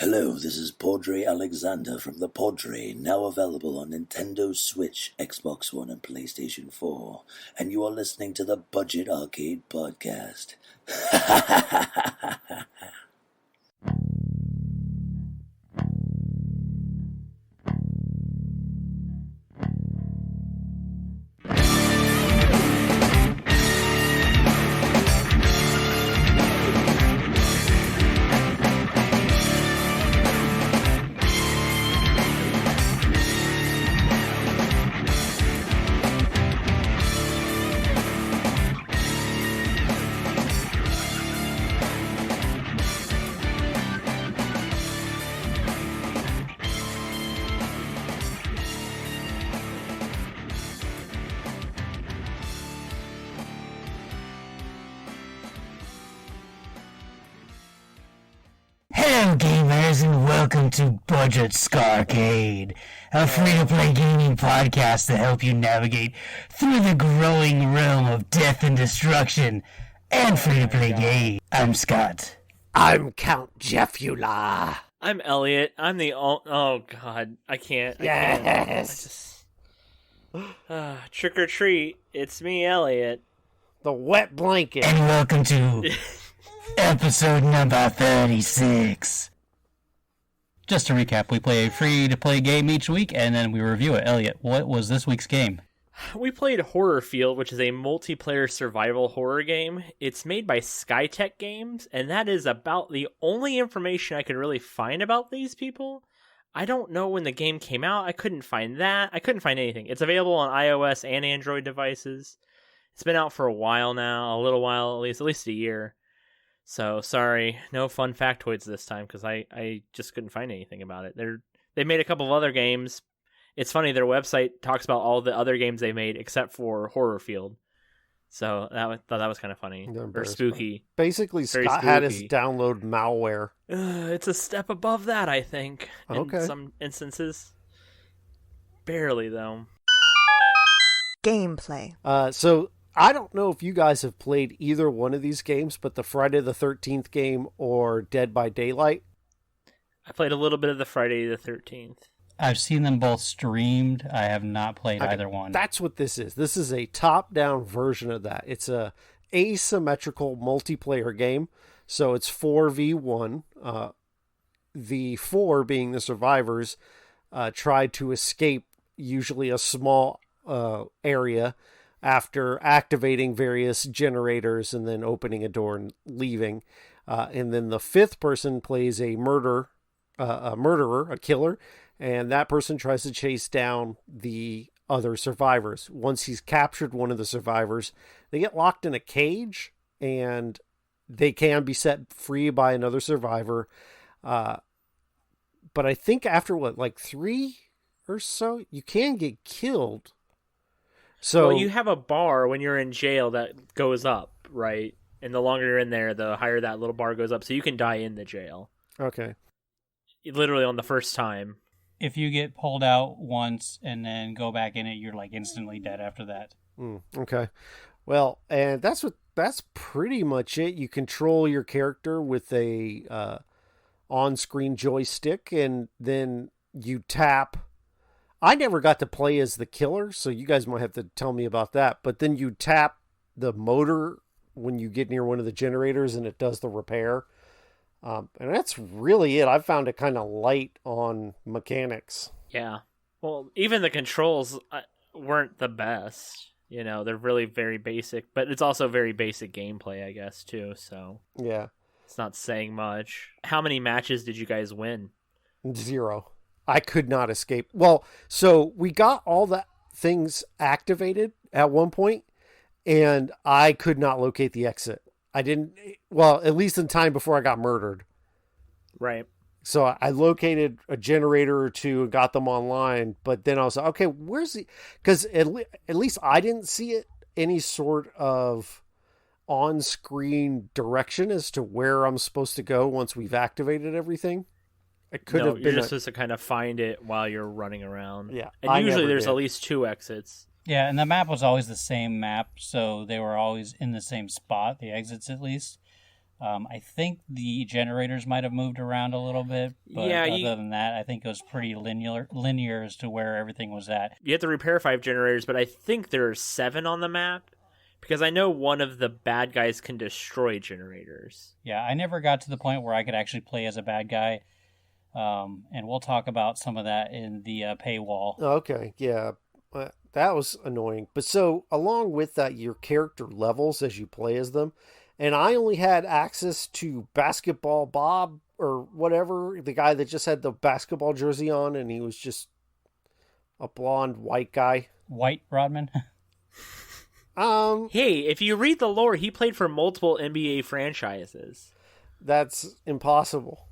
Hello, this is Podre Alexander from the Podre, now available on Nintendo Switch, Xbox One, and PlayStation 4. And you are listening to the Budget Arcade Podcast. Hello gamers and welcome to Budget Scarcade, a free-to-play gaming podcast to help you navigate through the growing realm of death and destruction and free-to-play games. I'm Scott. I'm Count Jeffula. I'm Elliot. I'm the oh god, I can't. Yes. Trick or treat. It's me, Elliot. The wet blanket. And welcome to episode number 36. Just to recap, we play a free-to-play game each week, and then we review it. Elliot, what was this week's game? We played Horrorfield, which is a multiplayer survival horror game. It's made by Skytech Games, and that is about the only information I could really find about these people. I don't know when the game came out. I couldn't find that. I couldn't find anything. It's available on iOS and Android devices. It's been out for a while now, a little while, at least a year. So, sorry, no fun factoids this time, because I just couldn't find anything about it. They made a couple of other games. It's funny, their website talks about all the other games they made, except for Horrorfield. So, thought that was kind of funny. Or spooky. Basically, Scott had us download malware. It's a step above that, I think, in some instances. Barely, though. Gameplay. So, I don't know if you guys have played either one of these games, but the Friday the 13th game or Dead by Daylight. I played a little bit of the Friday the 13th. I've seen them both streamed. I have not played either one. That's what this is. This is a top-down version of that. It's a asymmetrical multiplayer game. So it's 4v1. The 4 being the survivors try to escape usually a small area after activating various generators and then opening a door and leaving. And then the 5th person plays a murderer, a killer, and that person tries to chase down the other survivors. Once he's captured one of the survivors, they get locked in a cage, and they can be set free by another survivor. But I think after, 3 or so, you can get killed. So well, you have a bar when you're in jail that goes up, right? And the longer you're in there, the higher that little bar goes up. So you can die in the jail. Okay. Literally on the first time. If you get pulled out once and then go back in it, you're instantly dead after that. Okay. Well, and that's pretty much it. You control your character with a on-screen joystick, and then you tap. I never got to play as the killer, so you guys might have to tell me about that. But then you tap the motor when you get near one of the generators, and it does the repair. And that's really it. I found it kind of light on mechanics. Yeah. Well, even the controls weren't the best. You know, they're really very basic. But it's also very basic gameplay, I guess, too. So yeah, it's not saying much. How many matches did you guys win? 0. I could not escape. Well, so we got all the things activated at one point, and I could not locate the exit. I didn't, well, at least in time before I got murdered. Right. So I located a generator or two and got them online, but then I was like, okay, where's the, because at least I didn't see it, any sort of on-screen direction as to where I'm supposed to go once we've activated everything. It could have been. You're just supposed to kind of find it while you're running around. Yeah. And usually there's at least 2 exits. Yeah, and the map was always the same map, so they were always in the same spot, the exits at least. I think the generators might have moved around a little bit, but other than that, I think it was pretty linear as to where everything was at. You have to repair 5 generators, but I think there are 7 on the map, because I know one of the bad guys can destroy generators. Yeah, I never got to the point where I could actually play as a bad guy, and we'll talk about some of that in the paywall. Okay, yeah. That was annoying. But so, along with that, your character levels as you play as them. And I only had access to Basketball Bob or whatever, the guy that just had the basketball jersey on, and he was just a blonde white guy. White Rodman? Hey, if you read the lore, he played for multiple NBA franchises. That's impossible.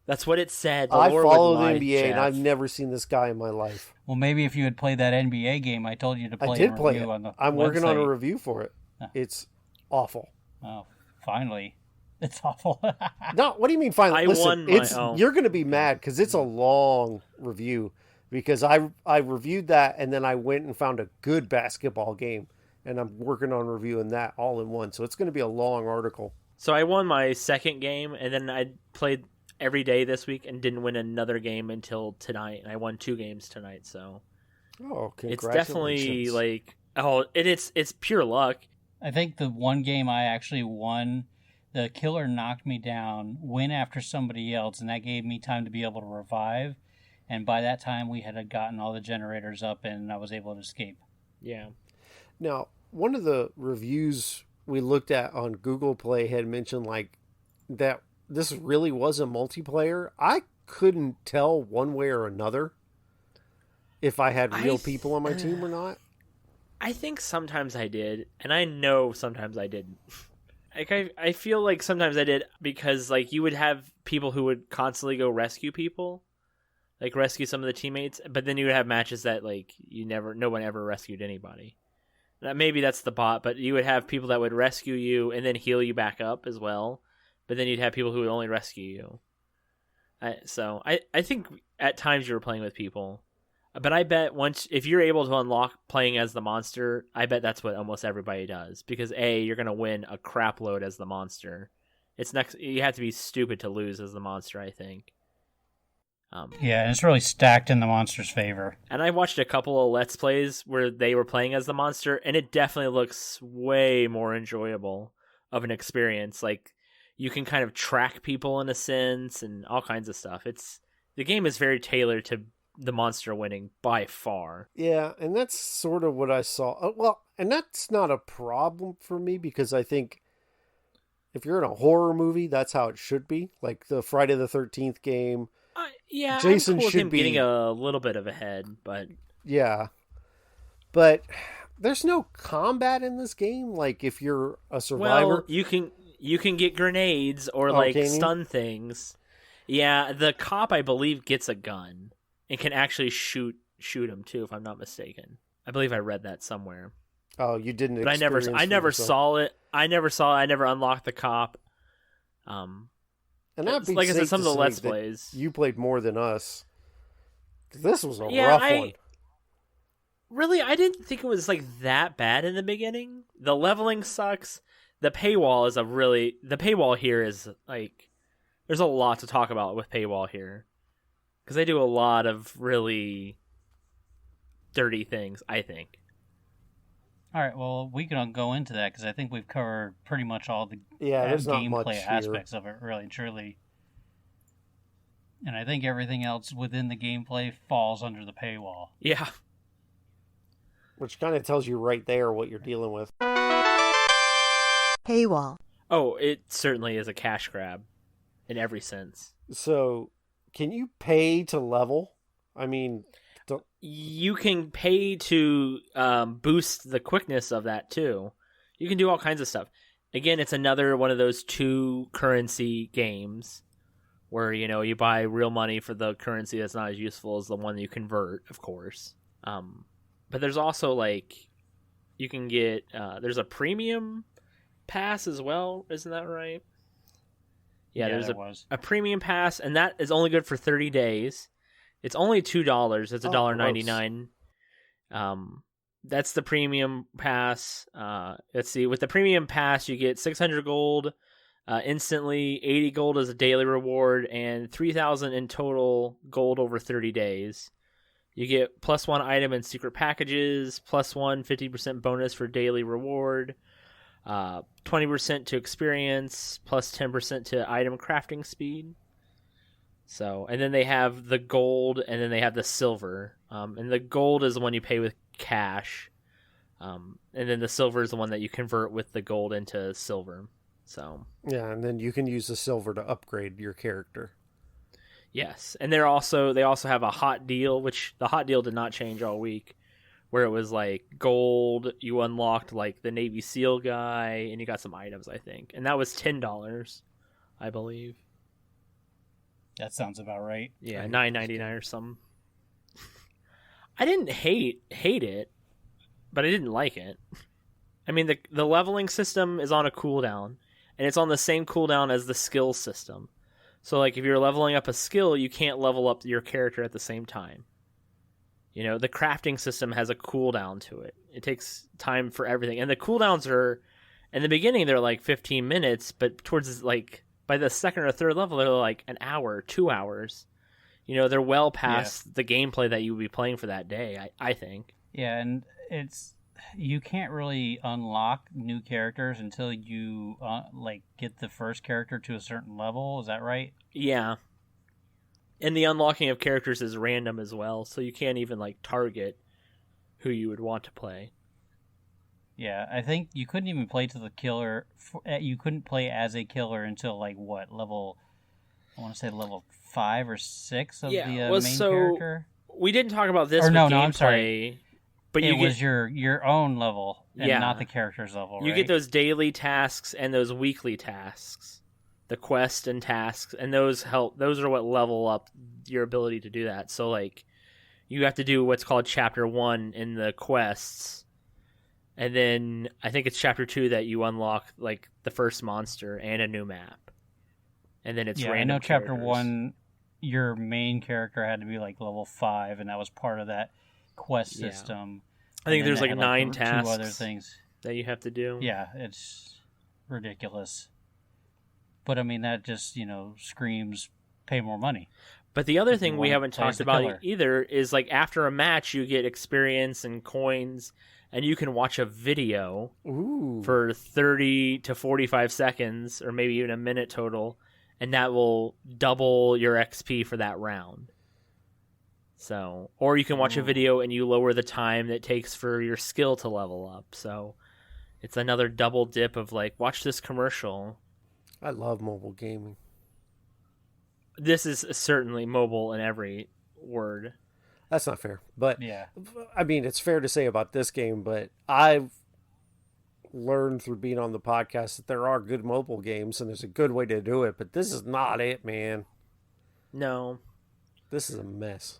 That's what it said. I follow the NBA, and I've never seen this guy in my life. Well, maybe if you had played that NBA game I told you to play. I did play it. I'm working on a review for it. It's awful. Oh, finally. It's awful. No, what do you mean finally? Listen, you're going to be mad because it's a long review, because I reviewed that and then I went and found a good basketball game, and I'm working on reviewing that all in one. So it's going to be a long article. So I won my second game, and then I played every day this week and didn't win another game until tonight, and I won 2 games tonight. So congratulations. It's definitely like it's pure luck. I think the one game I actually won, the killer knocked me down, went after somebody else, and that gave me time to be able to revive. And by that time, we had gotten all the generators up, and I was able to escape. Yeah. Now, one of the reviews we looked at on Google Play had mentioned like that this really was a multiplayer. I couldn't tell one way or another if I had real people on my team or not. I think sometimes I did, and I know sometimes I didn't. Like I feel like sometimes I did, because like you would have people who would constantly go rescue people, like rescue some of the teammates, but then you would have matches that like no one ever rescued anybody. Maybe that's the bot, but you would have people that would rescue you and then heal you back up as well, but then you'd have people who would only rescue you. So I think at times you were playing with people. But I bet if you're able to unlock playing as the monster, I bet that's what almost everybody does. Because you're going to win a crap load as the monster. You have to be stupid to lose as the monster, I think. Yeah, and it's really stacked in the monster's favor. And I watched a couple of Let's Plays where they were playing as the monster, and it definitely looks way more enjoyable of an experience. Like, you can kind of track people in a sense and all kinds of stuff. The game is very tailored to the monster winning by far. Yeah, and that's sort of what I saw. Well, and that's not a problem for me, because I think if you're in a horror movie, that's how it should be. Like the Friday the 13th game. Yeah, Jason I'm cool with should him be getting a little bit of a head, but yeah. But there's no combat in this game. Like if you're a survivor, well, you can get grenades or stun things. Yeah, the cop I believe gets a gun. And can actually shoot him too, if I'm not mistaken. I believe I read that somewhere. Oh, you didn't. But I never saw it. I never unlocked the cop. And that like I said, some of the Let's Plays. You played more than us. This was a rough one. Really, I didn't think it was like that bad in the beginning. The leveling sucks. The paywall here is like, there's a lot to talk about with paywall here. Because they do a lot of really dirty things, I think. All right, well, we can go into that, because I think we've covered pretty much all the gameplay aspects of it, really and truly. And I think everything else within the gameplay falls under the paywall. Yeah. Which kind of tells you right there what you're dealing with. Paywall. Oh, it certainly is a cash grab in every sense. So, can you pay to level? I mean, you can pay to boost the quickness of that too. You can do all kinds of stuff. Again, it's another one of those 2 currency games where you buy real money for the currency that's not as useful as the one you convert, of course. But there's also you can get there's a premium pass as well, isn't that right? Yeah, there's a premium pass, and that is only good for 30 days. It's only $2. It's $1.99. That's the premium pass. Let's see. With the premium pass, you get 600 gold, instantly. 80 gold as a daily reward, and 3,000 in total gold over 30 days. You get +1 item in secret packages, +1 50% bonus for daily reward, 20% to experience, +10% to item crafting speed. So, and then they have the gold, and then they have the silver. And the gold is the one you pay with cash. And then the silver is the one that you convert with the gold into silver. So yeah, and then you can use the silver to upgrade your character. yes, and they also have a hot deal, which the hot deal did not change all week, where it was like gold, you unlocked like the Navy SEAL guy, and you got some items, I think, and that was $10, I believe. That sounds about right. Yeah, $9.99 or something. I didn't hate it, but I didn't like it. I mean, the leveling system is on a cooldown, and it's on the same cooldown as the skill system. So, like, if you're leveling up a skill, you can't level up your character at the same time. You know, the crafting system has a cooldown to it. It takes time for everything. And the cooldowns are, in the beginning, they're like 15 minutes, but towards, like, by the second or third level, they're like an hour, 2 hours. You know, they're well past the gameplay that you would be playing for that day, I think. Yeah, and you can't really unlock new characters until you get the first character to a certain level. Is that right? Yeah. And the unlocking of characters is random as well, so you can't even like target who you would want to play. Yeah, I think you couldn't even play to the killer. You couldn't play as a killer until level? I want to say level 5 or 6 of the main character. We didn't talk about this. No, gameplay, I'm sorry. But it was your own level and not the character's level, You right? get those daily tasks and those weekly tasks, the quest and tasks, and those help. Those are what level up your ability to do that. So, like, you have to do what's called Chapter 1 in the quests, and then I think it's Chapter 2 that you unlock, like, the first monster and a new map. And then it's random. I know Chapter characters. 1, your main character had to be, like, level 5, and that was part of that quest system. I think there's like 9 tasks 2 other things that you have to do. Yeah, it's ridiculous. But I mean, that just, screams pay more money. But the other thing we haven't talked about either is like after a match you get experience and coins, and you can watch a video for 30 to 45 seconds or maybe even a minute total, and that will double your XP for that round. So, or you can watch a video and you lower the time that it takes for your skill to level up. So, it's another double dip of like, watch this commercial. I love mobile gaming. This is certainly mobile in every word. That's not fair, but yeah, I mean, it's fair to say about this game, but I've learned through being on the podcast that there are good mobile games and there's a good way to do it, but this is not it, man. No. This is a mess.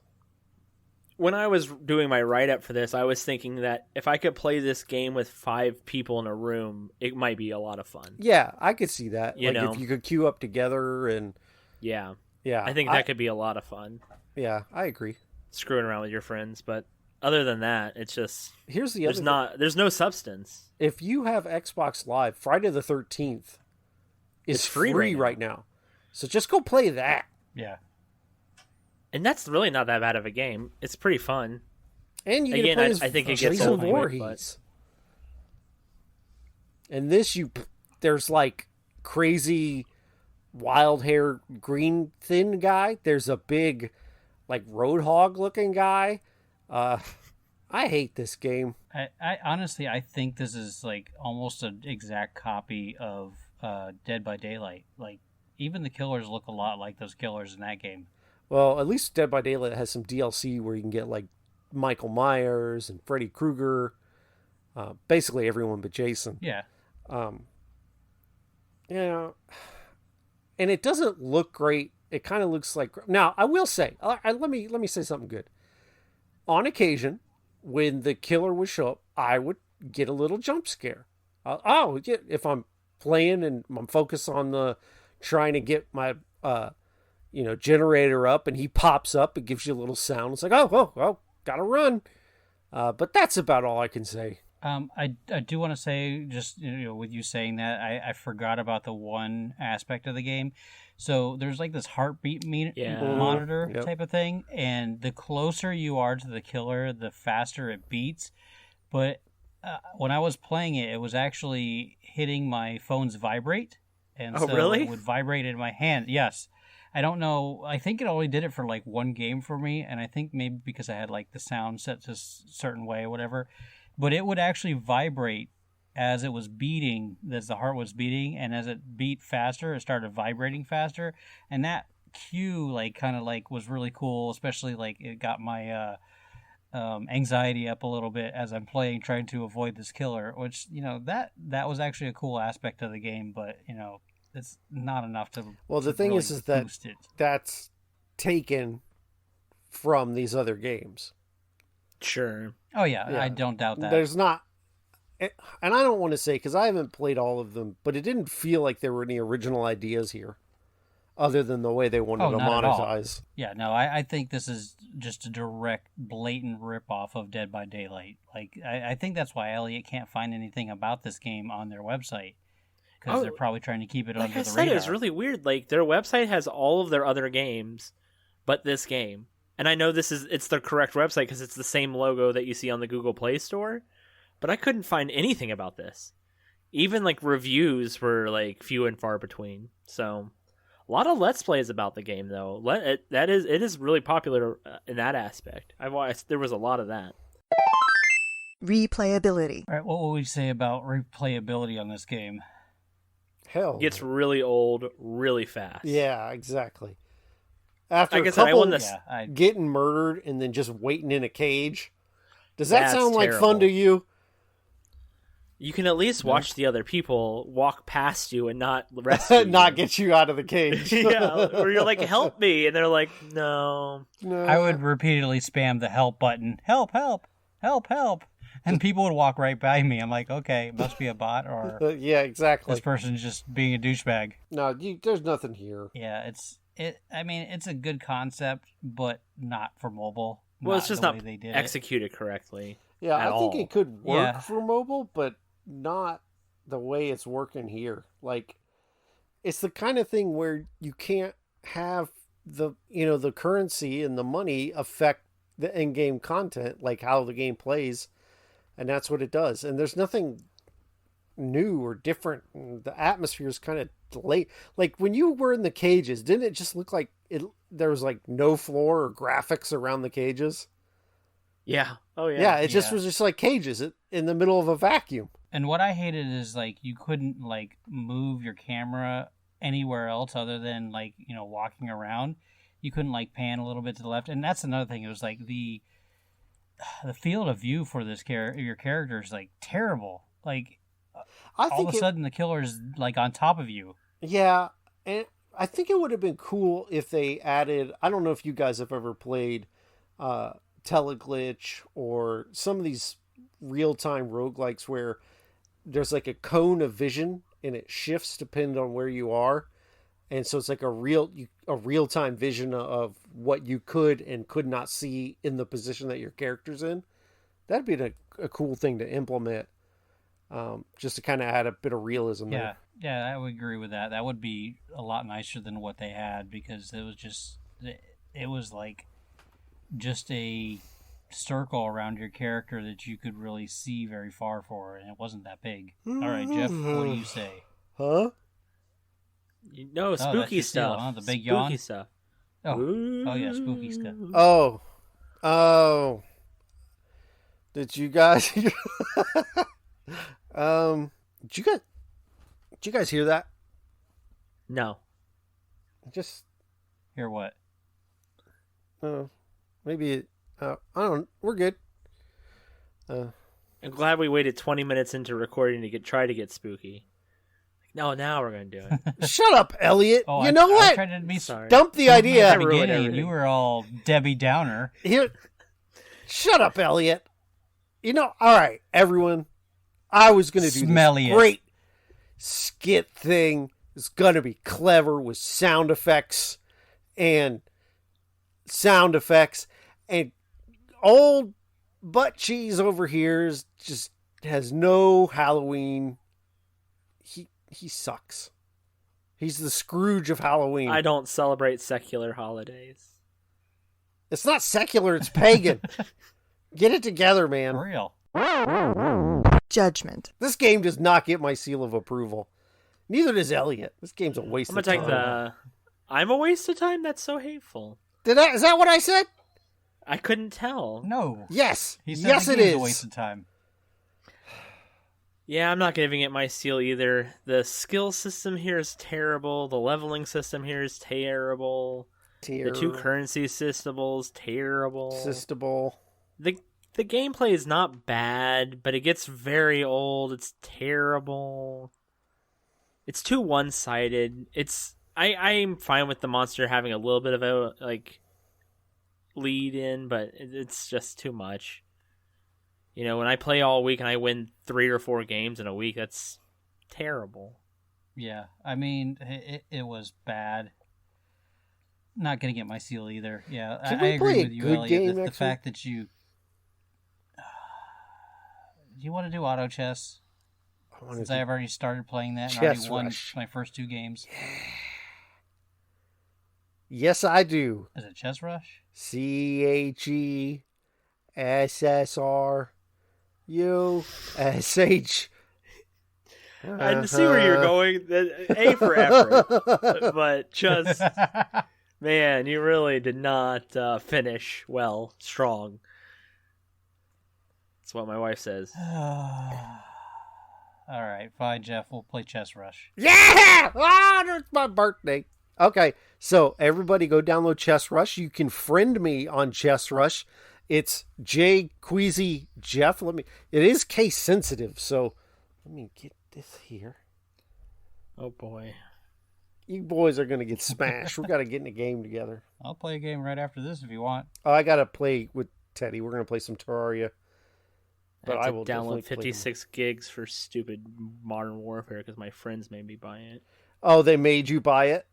When I was doing my write-up for this, I was thinking that if I could play this game with 5 people in a room, it might be a lot of fun. Yeah, I could see that. You know? If you could queue up together and... Yeah. Yeah. I think that could be a lot of fun. Yeah, I agree. Screwing around with your friends, but other than that, it's just... Here's the other thing. There's no substance. If you have Xbox Live, Friday the 13th is free right now. So just go play that. Yeah. And that's really not that bad of a game. It's pretty fun. And you get to play as I think it gets Jason old quick, Voorhees. And this, there's like crazy wild hair green thin guy. There's a big like roadhog looking guy. I hate this game. I honestly, I think this is like almost an exact copy of Dead by Daylight. Like, even the killers look a lot like those killers in that game. Well, at least Dead by Daylight has some DLC where you can get like Michael Myers and Freddy Krueger, basically everyone but Jason. Yeah. Yeah. And it doesn't look great. It kind of looks like... Now, I will say, let me say something good. On occasion, when the killer would show up, I would get a little jump scare. If I'm playing and I'm focused on trying to get my generator up, and he pops up, it gives you a little sound. It's like, oh, gotta run. But that's about all I can say. I do want to say, just with you saying that, I forgot about the one aspect of the game. So there's like this heartbeat monitor type of thing, and the closer you are to the killer, the faster it beats. But when I was playing it, it was actually hitting my phone's vibrate, and really? It would vibrate in my hand. Yes. I don't know. I think it only did it for like one game for me, and I think maybe because I had like the sound set to a certain way or whatever. But it would actually vibrate as it was beating, as the heart was beating, and as it beat faster, it started vibrating faster. And that cue, like, kind of like was really cool, especially like it got my anxiety up a little bit as I'm playing, trying to avoid this killer. Which that was actually a cool aspect of the game, but it's not enough to. Well, the thing really is that that's taken from these other games. Sure. Oh yeah, I don't doubt that. There's not, and I don't want to say because I haven't played all of them, but it didn't feel like there were any original ideas here, other than the way they wanted to monetize. Yeah, no, I think this is just a direct, blatant ripoff of Dead by Daylight. Like, I think that's why Elliot can't find anything about this game on their website. Because they're probably trying to keep it under the radar. Like I said, it's really weird. Like, their website has all of their other games, but this game. And I know it's the correct website because it's the same logo that you see on the Google Play Store, but I couldn't find anything about this. Even like reviews were like few and far between. So a lot of Let's Plays about the game though. It is really popular in that aspect. There was a lot of that. Replayability. All right, what will we say about replayability on this game? Hell, It gets really old really fast. Yeah, exactly. After like a I said, couple getting murdered and then just waiting in a cage, does that sound like terrible. fun to you? You can at least watch the other people walk past you and not rescue not get you out of the cage. Yeah, or you're like, help me, and they're like, no. I would repeatedly spam the help button. Help, help, help, help. And people would walk right by me. I'm like, okay, it must be a bot, or yeah, exactly. This person's just being a douchebag. No, there's nothing here. Yeah, I mean, it's a good concept, but not for mobile. Well, it's just not they did executed correctly. Yeah, I think it could work Yeah. for mobile, but not the way it's working here. Like, it's the kind of thing where you can't have the currency and the money affect the in-game content, like how the game plays, and that's what it does. And there's nothing new or different. The atmosphere is kind of delayed. Like when you were in the cages, didn't it just look like there was like no floor or graphics around the cages? Yeah. Oh yeah. Yeah, it just was just like cages in the middle of a vacuum. And what I hated is like you couldn't like move your camera anywhere else other than like walking around. You couldn't like pan a little bit to the left, and that's another thing. It was like the field of view for this your character is like terrible. Like all of a sudden the killer's like on top of you. Yeah, and I think it would have been cool if they added. I don't know if you guys have ever played Teleglitch or some of these real-time roguelikes where there's like a cone of vision and it shifts depending on where you are, and so it's like a real-time vision of what you could and could not see in the position that your character's in. That'd be a cool thing to implement, just to kind of add a bit of realism there. Yeah, I would agree with that. That would be a lot nicer than what they had, because it was like just a circle around your character that you could really see very far for, and it wasn't that big. All right, Jeff, what do you say? Huh? No, spooky stuff. Huh? The big spooky yawn? stuff. Oh yeah, spooky stuff. Oh. Did you guys did you guys hear that? No. Just Hear what? maybe I don't. We're good. I'm glad we waited 20 minutes into recording to try to get spooky. No, now we're gonna do it. Shut up, Elliot. Oh, you know what? I tried to be Sorry. Dump the idea. At the beginning, you were all Debbie Downer. Here. Shut up, Elliot. All right, everyone. I was gonna do Smelly this great skit thing. It's gonna be clever with sound effects and old butt cheese over here is just has no Halloween. He sucks. He's the Scrooge of Halloween. I don't celebrate secular holidays. It's not secular, it's pagan. Get it together, man. For real. Judgment. This game does not get my seal of approval. Neither does Elliot. This game's a waste I'm of gonna time. take the. I'm a waste of time. That's so hateful. Is that what I said? I couldn't tell. No. Yes. He said Yes, the it game's is. a waste of time. Yeah, I'm not giving it my seal either. The skill system here is terrible. The leveling system here is terrible. The two currency systems terrible. The gameplay is not bad, but it gets very old. It's terrible. It's too one-sided. I'm fine with the monster having a little bit of a lead in, but it's just too much. You know, when I play all week and I win 3 or 4 games in a week, that's terrible. Yeah, I mean, it was bad. Not gonna get my seal either. Yeah, Can I we agree play a with you, good Elliot. game, The actually? fact that you... Do you want to do auto chess? Since I've already started playing that and already Chess won Rush. my first 2 games. Yes, I do. Is it Chess Rush? CHESSRUSH. I had to see where you're going. A for effort, but just man, you really did not finish well, strong. That's what my wife says. All right, fine, Jeff. We'll play Chess Rush. Yeah! Ah, it's my birthday. Okay, so everybody go download Chess Rush. You can friend me on Chess Rush. It's J Queasy Jeff. It is case sensitive, so let me get this here. Oh boy. You boys are gonna get smashed. We gotta get in a game together. I'll play a game right after this if you want. Oh, I gotta play with Teddy. We're gonna play some Terraria. But I I will definitely download play 56 gigs for stupid Modern Warfare because my friends made me buy it. Oh, they made you buy it?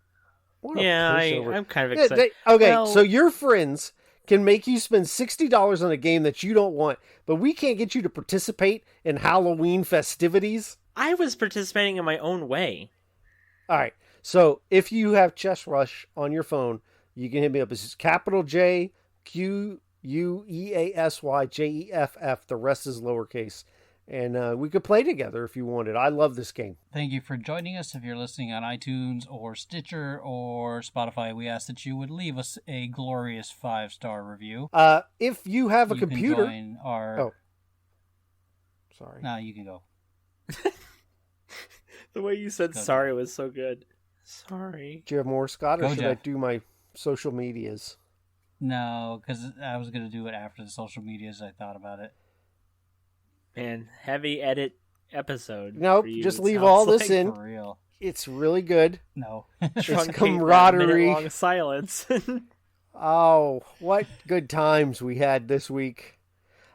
What a Yeah, pushover. I'm kind of Yeah, excited. okay, so your friends can make you spend $60 on a game that you don't want, but we can't get you to participate in Halloween festivities? I was participating in my own way. All right, so if you have Chess Rush on your phone, you can hit me up. It's capital J, Q, U, E, A, S, Y, J, E, F, F. The rest is lowercase. And we could play together if you wanted. I love this game. Thank you for joining us. If you're listening on iTunes or Stitcher or Spotify, we ask that you would leave us a glorious 5-star review. If you have a You computer... can join our... Oh. Sorry. No, you can go. The way you said Go. sorry was so good. Sorry. Do you have more, Scott, or Go, should Jeff. I do my social medias? No, because I was going to do it after the social medias. I thought about it. Man, heavy edit episode. Nope, for you, just it leave sounds all this like. in. For real. It's really good. No. Truncate that camaraderie. minute-long silence. Oh, what good times we had this week.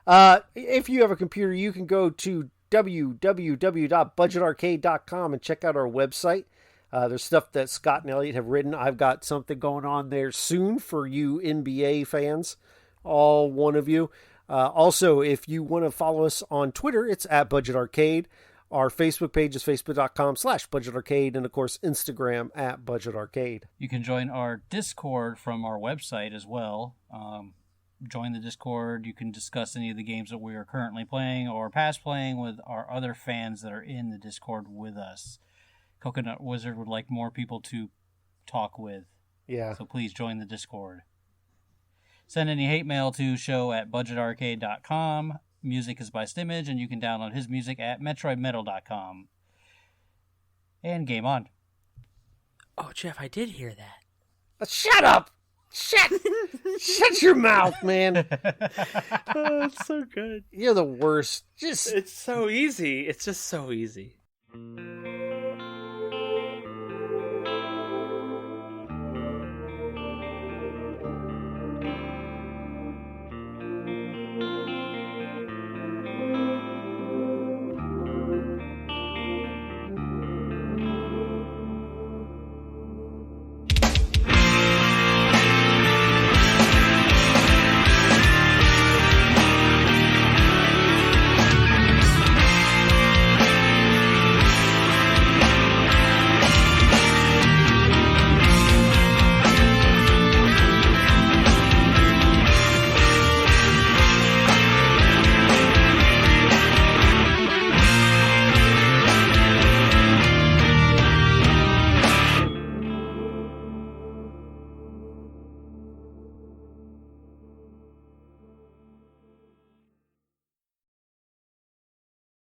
If you have a computer, you can go to www.budgetarcade.com and check out our website. There's stuff that Scott and Elliot have written. I've got something going on there soon for you NBA fans, all one of you. Also, if you want to follow us on Twitter, it's at Budget Arcade. Our Facebook page is facebook.com/Budget Arcade, and of course, Instagram at Budget Arcade. You can join our Discord from our website as well. Join the Discord. You can discuss any of the games that we are currently playing or past playing with our other fans that are in the Discord with us. Coconut Wizard would like more people to talk with. Yeah. So please join the Discord. Send any hate mail to show@budgetarcade.com. Music is by Stimage, and you can download his music at metroidmetal.com. And game on. Oh, Jeff, I did hear that. Shut up! Shut your mouth, man. Oh, it's so good. You're the worst. It's so easy. It's just so easy.